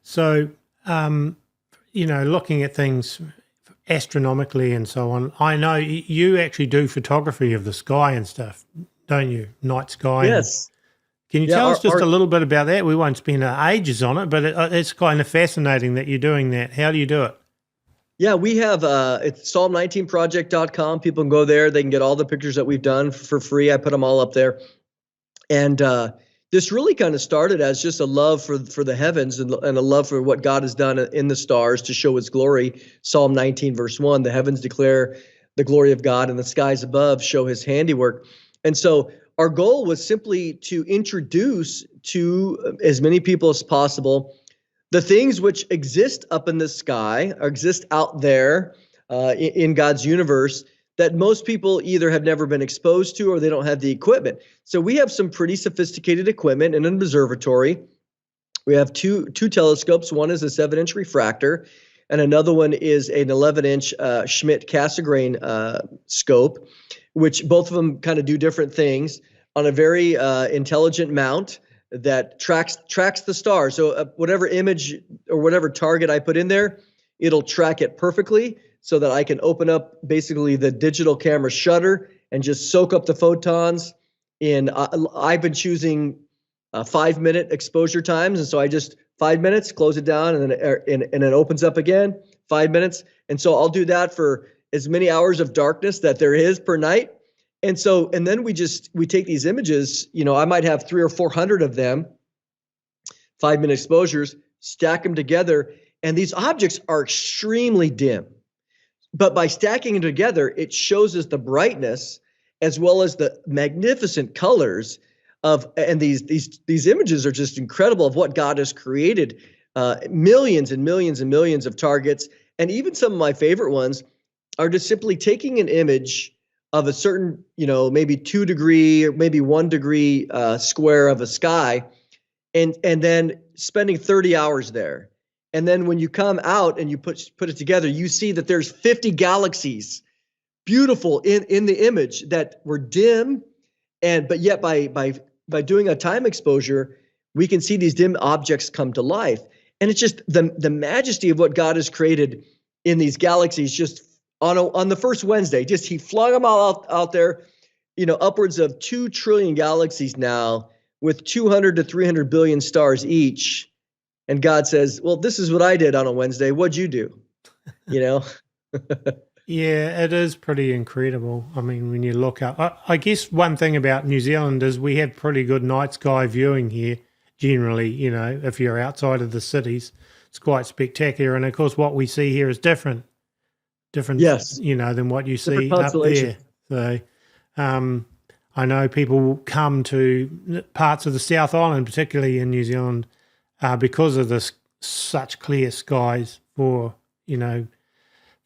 So, looking at things astronomically and so on, I know you actually do photography of the sky and stuff, don't you? Night sky. And Yes. can you Yeah. tell us just a Our little bit about that? We won't spend ages on it, but it's kind of fascinating that you're doing that. How do you do it? Yeah, we have it's psalm19project.com. People can go there. They can get all the pictures that we've done for free. I put them all up there. And this really kind of started as just a love for the heavens and a love for what God has done in the stars to show his glory. Psalm 19, verse 1, the heavens declare the glory of God and the skies above show his handiwork. And so our goal was simply to introduce to as many people as possible the things which exist up in the sky or exist out there in God's universe that most people either have never been exposed to or they don't have the equipment. So we have some pretty sophisticated equipment in an observatory. We have two telescopes. One is a 7-inch refractor, and another one is an 11-inch Schmidt-Cassegrain scope, which both of them kind of do different things on a very intelligent mount that tracks the stars. So whatever image or whatever target I put in there, it'll track it perfectly so that I can open up basically the digital camera shutter and just soak up the photons. I've been choosing 5-minute exposure times, and so I just 5 minutes, close it down, and then it opens up again, 5 minutes, and so I'll do that for as many hours of darkness that there is per night. And then we take these images, I might have 300 or 400 of them, 5-minute exposures, stack them together, and these objects are extremely dim. But by stacking them together, it shows us the brightness as well as the magnificent colors and these images are just incredible of what God has created, millions and millions and millions of targets. And even some of my favorite ones are just simply taking an image of a certain, maybe 2 degree or maybe 1 degree square of a sky, and then spending 30 hours there. And then when you come out and you put it together, you see that there's 50 galaxies, beautiful in the image that were dim, but yet by doing a time exposure, we can see these dim objects come to life. And it's just the majesty of what God has created in these galaxies just on the first Wednesday. Just he flung them all out there, upwards of 2 trillion galaxies now with 200 to 300 billion stars each. And God says, well, this is what I did on a Wednesday. What'd you do? Yeah, it is pretty incredible. I mean, when you look up, I guess one thing about New Zealand is we have pretty good night sky viewing here. Generally, if you're outside of the cities, it's quite spectacular. And of course, what we see here is different, Yes. than what you Different see up constellation. there. So, I know people come to parts of the South Island, particularly in New Zealand, because of such clear skies for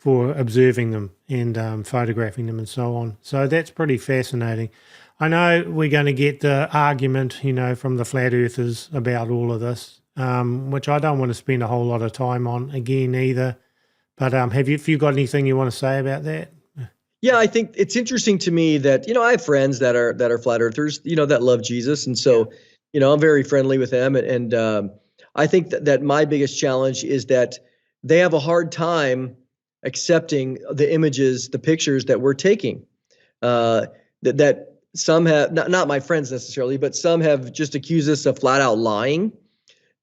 observing them and photographing them and so on. So that's pretty fascinating. I know we're going to get the argument, from the flat earthers about all of this, which I don't want to spend a whole lot of time on again either. But have you got anything you want to say about that? Yeah, I think it's interesting to me that, I have friends that are flat earthers, that love Jesus. And so, I'm very friendly with them. And I think that my biggest challenge is that they have a hard time accepting the images, the pictures that we're taking. That some have, not my friends necessarily, but some have just accused us of flat out lying.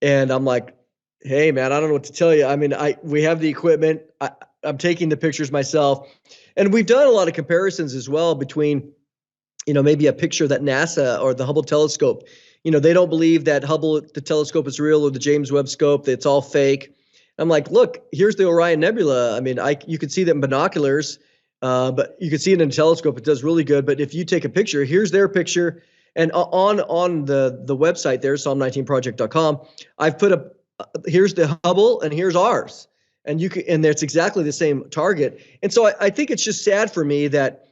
And I'm like, hey man, I don't know what to tell you. I mean, we have the equipment. I'm taking the pictures myself. And we've done a lot of comparisons as well between, maybe a picture that NASA or the Hubble telescope, they don't believe that the telescope is real, or the James Webb scope, that it's all fake. I'm like, look, here's the Orion Nebula. I mean, you can see that in binoculars, but you can see it in a telescope. It does really good. But if you take a picture, here's their picture. And on the website there, psalm19project.com, I've put here's the Hubble and here's ours. And that's exactly the same target. And so I think it's just sad for me that,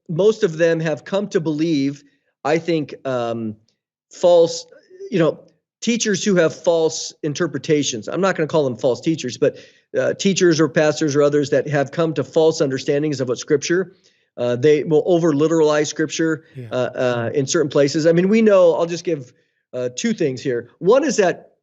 most of them have come to believe, I think, false, teachers who have false interpretations. I'm not going to call them false teachers, but teachers or pastors or others that have come to false understandings of what Scripture. They will over-literalize Scripture in certain places. I mean, we know, I'll just give 2 things here. One is that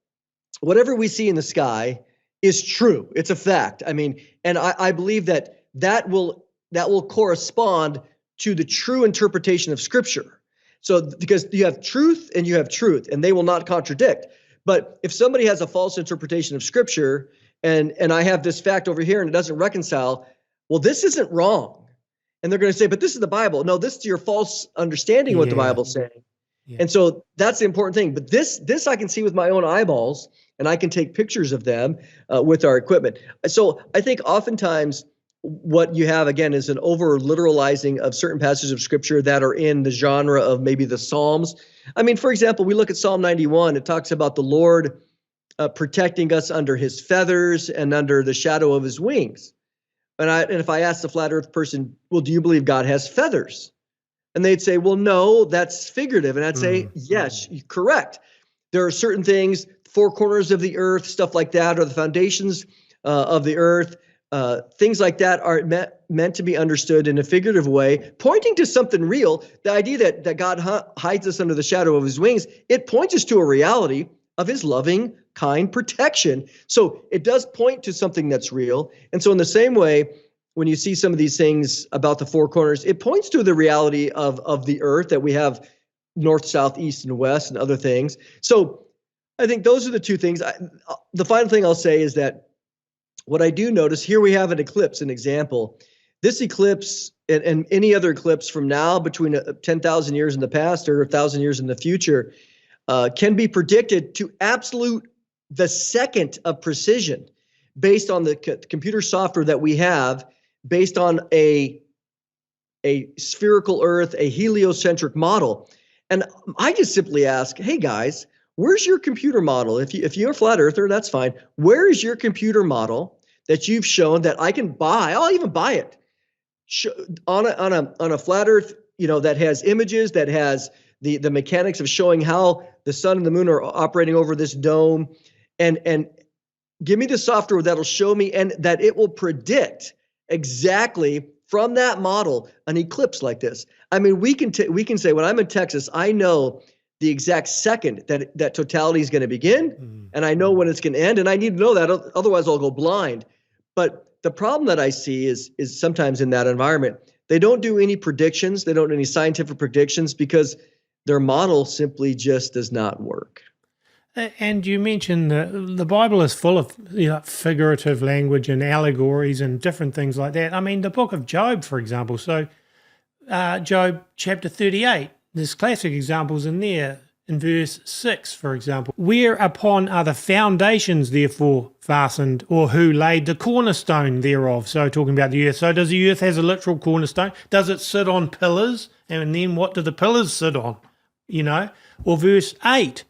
whatever we see in the sky is true. It's a fact. I mean, and I believe that will correspond to the true interpretation of Scripture. So because you have truth and you have truth, and they will not contradict. But if somebody has a false interpretation of Scripture, and I have this fact over here and it doesn't reconcile, well, this isn't wrong. And they're going to say, but this is the Bible. No, this is your false understanding of what the Bible's saying. Yeah. And so that's the important thing. But this I can see with my own eyeballs, and I can take pictures of them with our equipment. So I think oftentimes what you have, again, is an over-literalizing of certain passages of Scripture that are in the genre of maybe the Psalms. I mean, for example, we look at Psalm 91. It talks about the Lord protecting us under his feathers and under the shadow of his wings. And if I ask the flat earth person, well, do you believe God has feathers? And they'd say, well, no, that's figurative. And I'd say, yes, correct. There are certain things, four corners of the earth, stuff like that, or the foundations of the earth, things like that are meant to be understood in a figurative way, pointing to something real. The idea that God hides us under the shadow of his wings, it points us to a reality of his loving, kind protection. So it does point to something that's real. And so in the same way, when you see some of these things about the four corners, it points to the reality of the earth, that we have north, south, east, and west, and other things. So I think those are the two things. The final thing I'll say is that what I do notice, here we have an eclipse, an example. This eclipse and any other eclipse from now between 10,000 years in the past or 1,000 years in the future can be predicted to the second of precision based on the computer software that we have, based on a spherical Earth, a heliocentric model. And I just simply ask, hey guys, where's your computer model? If you're a flat earther, that's fine. Where is your computer model that you've shown that I can buy? I'll even buy it on a flat earth, that has images, that has the mechanics of showing how the sun and the moon are operating over this dome, and give me the software that'll show me and that it will predict exactly from that model an eclipse like this. I mean, we can say when I'm in Texas, I know the exact second that totality is going to begin, and I know when it's going to end, and I need to know that, otherwise I'll go blind. But the problem that I see is sometimes in that environment, they don't do any predictions, they don't do any scientific predictions because their model simply just does not work. And you mentioned the Bible is full of figurative language and allegories and different things like that. I mean, the book of Job, for example. So Job chapter 38, there's classic examples in there. In verse 6, for example, whereupon are the foundations therefore fastened, or who laid the cornerstone thereof? So talking about the earth. So does the earth has a literal cornerstone? Does it sit on pillars? And then what do the pillars sit on? Or verse 8,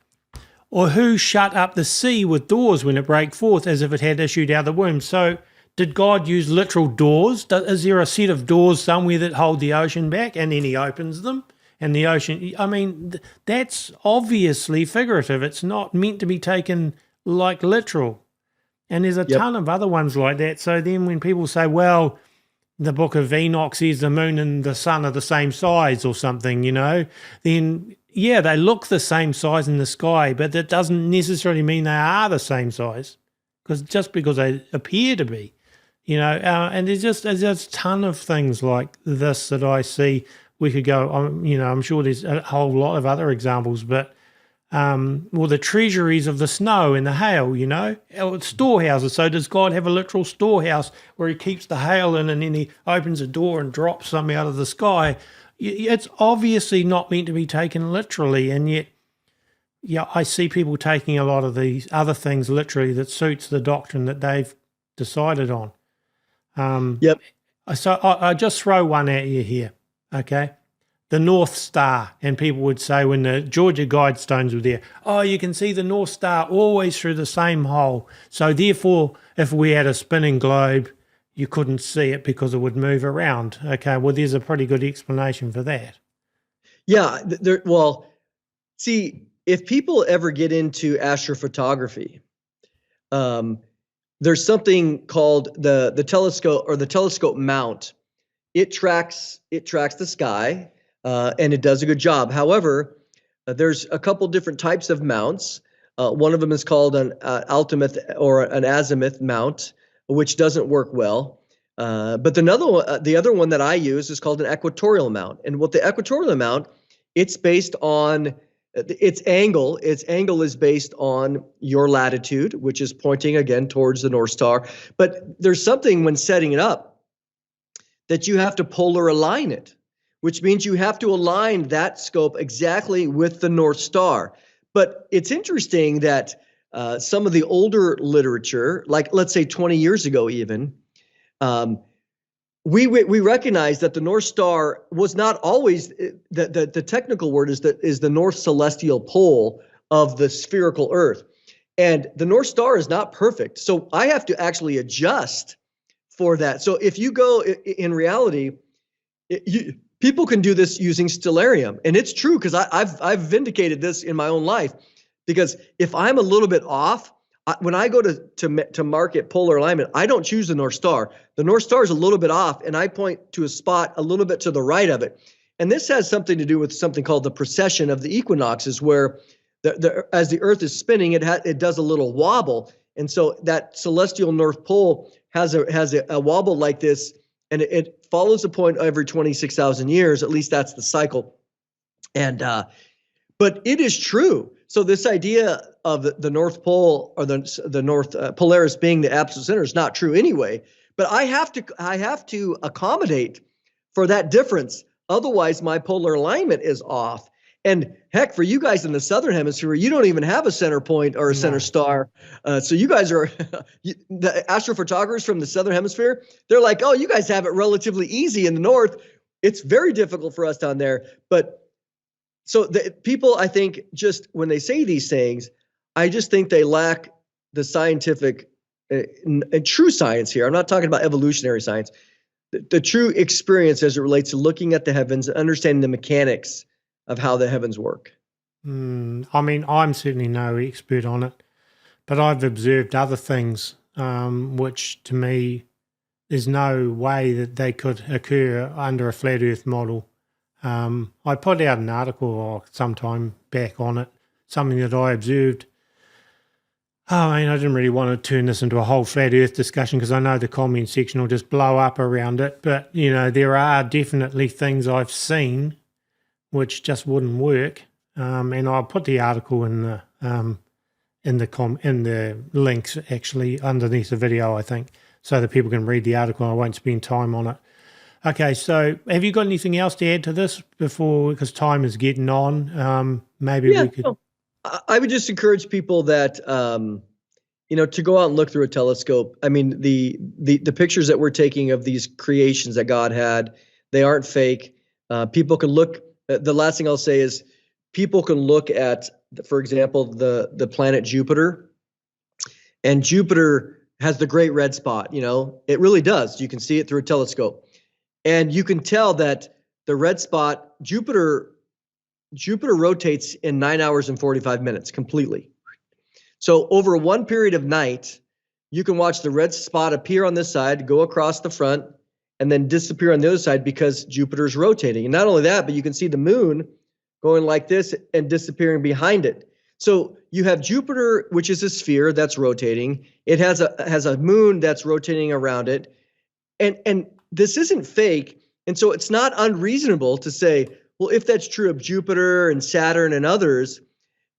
or who shut up the sea with doors when it brake forth as if it had issued out of the womb? So did God use literal doors? Is there a set of doors somewhere that hold the ocean back and then he opens them? And the ocean, I mean, that's obviously figurative. It's not meant to be taken like literal. And there's a ton of other ones like that. So then when people say, well, the book of Enoch says the moon and the sun are the same size or something, then, yeah, they look the same size in the sky, but that doesn't necessarily mean they are the same size, just because they appear to be, and there's a ton of things like this that I see. We could go, I'm sure there's a whole lot of other examples, but, the treasuries of the snow and the hail, storehouses. So does God have a literal storehouse where he keeps the hail in and then he opens a door and drops some out of the sky? It's obviously not meant to be taken literally, and yet, I see people taking a lot of these other things literally that suits the doctrine that they've decided on. So I just throw one at you here. Okay, the North Star, and people would say when the Georgia Guidestones were there, you can see the North Star always through the same hole. So therefore, if we had a spinning globe, you couldn't see it because it would move around. Okay, well, there's a pretty good explanation for that. Yeah, see, if people ever get into astrophotography, there's something called the telescope, or the telescope mount. It tracks the sky, and it does a good job. However, there's a couple different types of mounts. One of them is called an azimuth or an azimuth mount, which doesn't work well. But the other one that I use is called an equatorial mount. And what the equatorial mount, it's based on its angle. Its angle is based on your latitude, which is pointing again towards the North Star. But there's something when setting it up that you have to polar align it, which means you have to align that scope exactly with the North Star. But it's interesting that some of the older literature, like let's say 20 years ago even, we recognize that the North Star was not always the technical word is the North Celestial Pole of the spherical Earth, and the North Star is not perfect. So I have to actually adjust for that. So if you go in reality, people can do this using stellarium, and it's true because I've vindicated this in my own life. Because if I'm a little bit off, when I go to market polar alignment, I don't choose the North Star. The North Star is a little bit off, and I point to a spot a little bit to the right of it. And this has something to do with something called the precession of the equinoxes, where as the Earth is spinning, it does a little wobble, and so that celestial North Pole has a wobble like this, and it follows a point every 26,000 years. At least that's the cycle, and but it is true. So this idea of the North Pole or the North Polaris being the absolute center is not true anyway. But I have to accommodate for that difference. Otherwise, my polar alignment is off. And heck, for you guys in the southern hemisphere, you don't even have a center point or a center star. So you guys are the astrophotographers from the southern hemisphere. They're like, oh, you guys have it relatively easy in the north. It's very difficult for us down there. But so the people, I think, just when they say these things, I just think they lack the scientific, true science here. I'm not talking about evolutionary science, the true experience as it relates to looking at the heavens and understanding the mechanics of how the heavens work. I mean, I'm certainly no expert on it, but I've observed other things, which to me, there's no way that they could occur under a flat Earth model. I put out an article some time back on it, something that I observed. I mean, I didn't really want to turn this into a whole flat Earth discussion because I know the comment section will just blow up around it. But, there are definitely things I've seen which just wouldn't work. And I'll put the article in the links actually underneath the video, I think, so that people can read the article. I won't spend time on it. Okay, so have you got anything else to add to this because time is getting on? Maybe we could. No, I would just encourage people that to go out and look through a telescope. I mean, the pictures that we're taking of these creations that God had, they aren't fake. People can look. The last thing I'll say is people can look at, for example, the planet Jupiter, and Jupiter has the great red spot. It really does. You can see it through a telescope. And you can tell that the red spot, Jupiter rotates in 9 hours and 45 minutes completely. So over one period of night, you can watch the red spot appear on this side, go across the front, and then disappear on the other side because Jupiter's rotating. And not only that, but you can see the moon going like this and disappearing behind it. So you have Jupiter, which is a sphere that's rotating. It has a moon that's rotating around it. And this isn't fake. And so it's not unreasonable to say, well, if that's true of Jupiter and Saturn and others,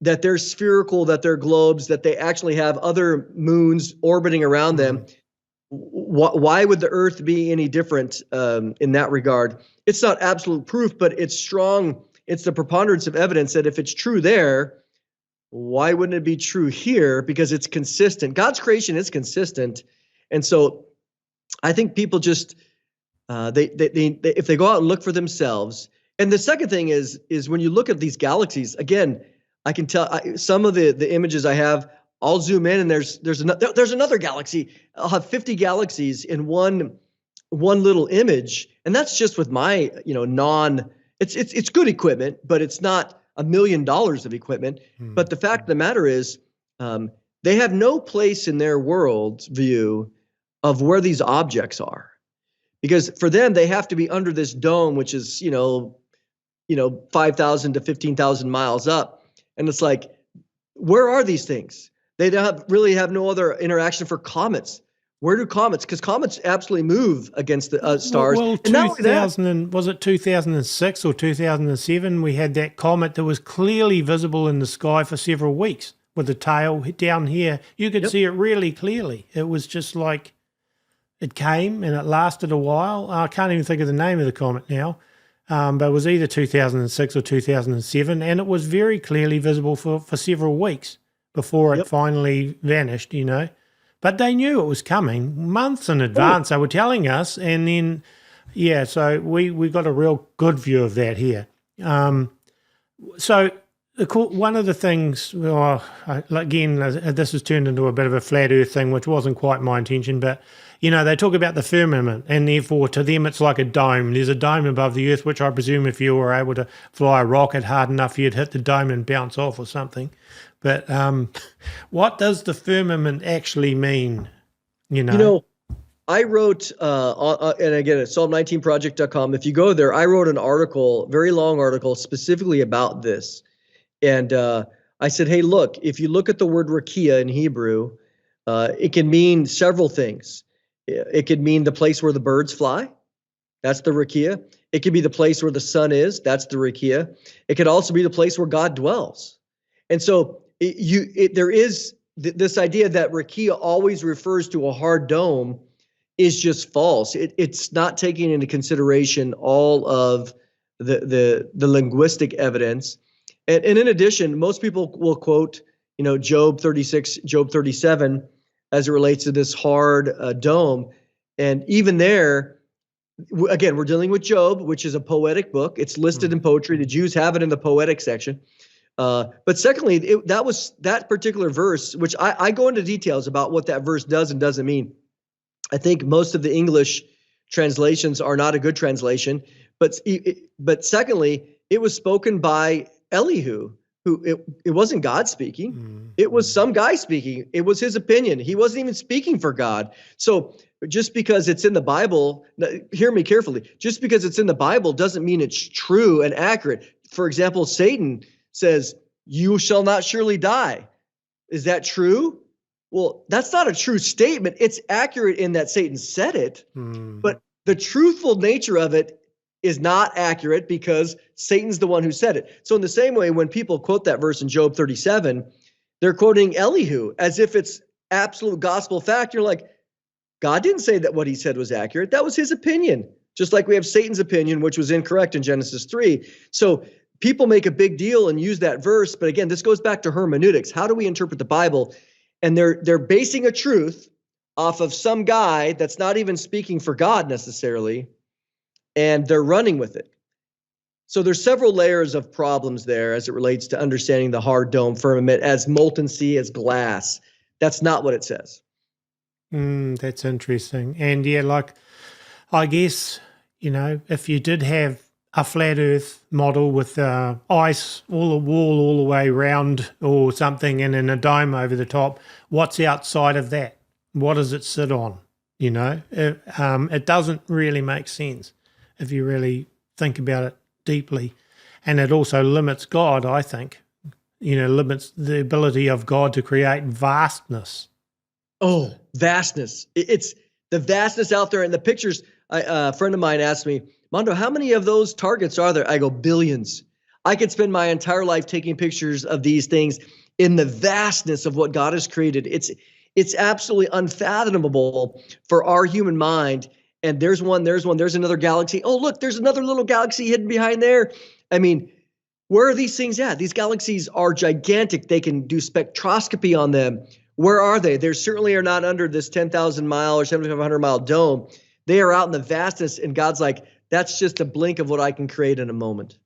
that they're spherical, that they're globes, that they actually have other moons orbiting around them, why would the Earth be any different in that regard? It's not absolute proof, but it's strong. It's the preponderance of evidence that if it's true there, why wouldn't it be true here? Because it's consistent. God's creation is consistent. And so I think people just they if they go out and look for themselves. And the second thing is when you look at these galaxies, again, I can tell some of the images I have, I'll zoom in and there's another galaxy. I'll have 50 galaxies in one little image, and that's just with my it's good equipment, but it's not $1 million of equipment. But the fact of the matter is, they have no place in their world view of where these objects are, because for them they have to be under this dome, which is 5,000 to 15,000 miles up, and it's like Where are these things? They don't really have no other interaction for comets. Where do comets? Because comets absolutely move against the stars. Well, And not only that, 2000 was it 2006 or 2007? We had that comet that was clearly visible in the sky for several weeks with the tail down here. You could see it really clearly. It was just like it came and it lasted a while. I can't even think of the name of the comet now, but it was either 2006 or 2007, and it was very clearly visible for several weeks before it finally vanished, you know. But they knew it was coming months in advance. They were telling us, and then, yeah, so we got a real good view of that here. So one of the things, again, this has turned into a bit of a flat earth thing, which wasn't quite my intention, but, you know, they talk about the firmament, and therefore to them it's like a dome. There's a dome above the earth, which I presume if you were able to fly a rocket hard enough, you'd hit the dome and bounce off or something. But what does the firmament actually mean? You know, I wrote, and again, at Psalm19project.com, if you go there, I wrote an article, very long article, specifically about this. And I said, hey, look, if you look at the word rakia in Hebrew, it can mean several things. It could mean the place where the birds fly. That's the rakia. It could be the place where the sun is. That's the rakia. It could also be the place where God dwells. And so there is this idea that rakia always refers to a hard dome is just false. It's not taking into consideration all of the linguistic evidence. And in addition, most people will quote, you know, Job 36, Job 37, as it relates to this hard dome. And even there, again, we're dealing with Job, which is a poetic book. It's listed in poetry. The Jews have it in the poetic section. But secondly, that particular verse, which I go into details about what that verse does and doesn't mean. I think most of the English translations are not a good translation. But secondly, it was spoken by Elihu, who it wasn't God speaking. It was some guy speaking. It was his opinion. He wasn't even speaking for God. So just because it's in the Bible, hear me carefully, just because it's in the Bible doesn't mean it's true and accurate. For example, Satan says, you shall not surely die. Is that true? Well, that's not a true statement. It's accurate in that Satan said it, but the truthful nature of it is not accurate because Satan's the one who said it. So in the same way, when people quote that verse in Job 37, they're quoting Elihu as if it's absolute gospel fact. You're like, God didn't say that what he said was accurate. That was his opinion. Just like we have Satan's opinion, which was incorrect in Genesis 3. So people make a big deal and use that verse. But again, this goes back to hermeneutics. How do we interpret the Bible? And they're basing a truth off of some guy that's not even speaking for God necessarily, and they're running with it. So there's several layers of problems there as it relates to understanding the hard dome firmament as molten sea, as glass. That's not what it says. That's interesting. And yeah, like, I guess, you know, if you did have a flat earth model with ice, all the wall all the way around or something, and then a dome over the top, what's outside of that? What does it sit on? You know, it doesn't really make sense if you really think about it deeply. And it also limits God, I think. You know, limits the ability of God to create vastness. Oh, vastness. It's the vastness out there. And the pictures, a friend of mine asked me, Mondo, how many of those targets are there? I go, billions. I could spend my entire life taking pictures of these things in the vastness of what God has created. It's absolutely unfathomable for our human mind. And there's another galaxy. Oh, look, there's another little galaxy hidden behind there. I mean, where are these things at? These galaxies are gigantic. They can do spectroscopy on them. Where are they? They certainly are not under this 10,000 mile or 7,500 mile dome. They are out in the vastness. And God's like, that's just a blink of what I can create in a moment.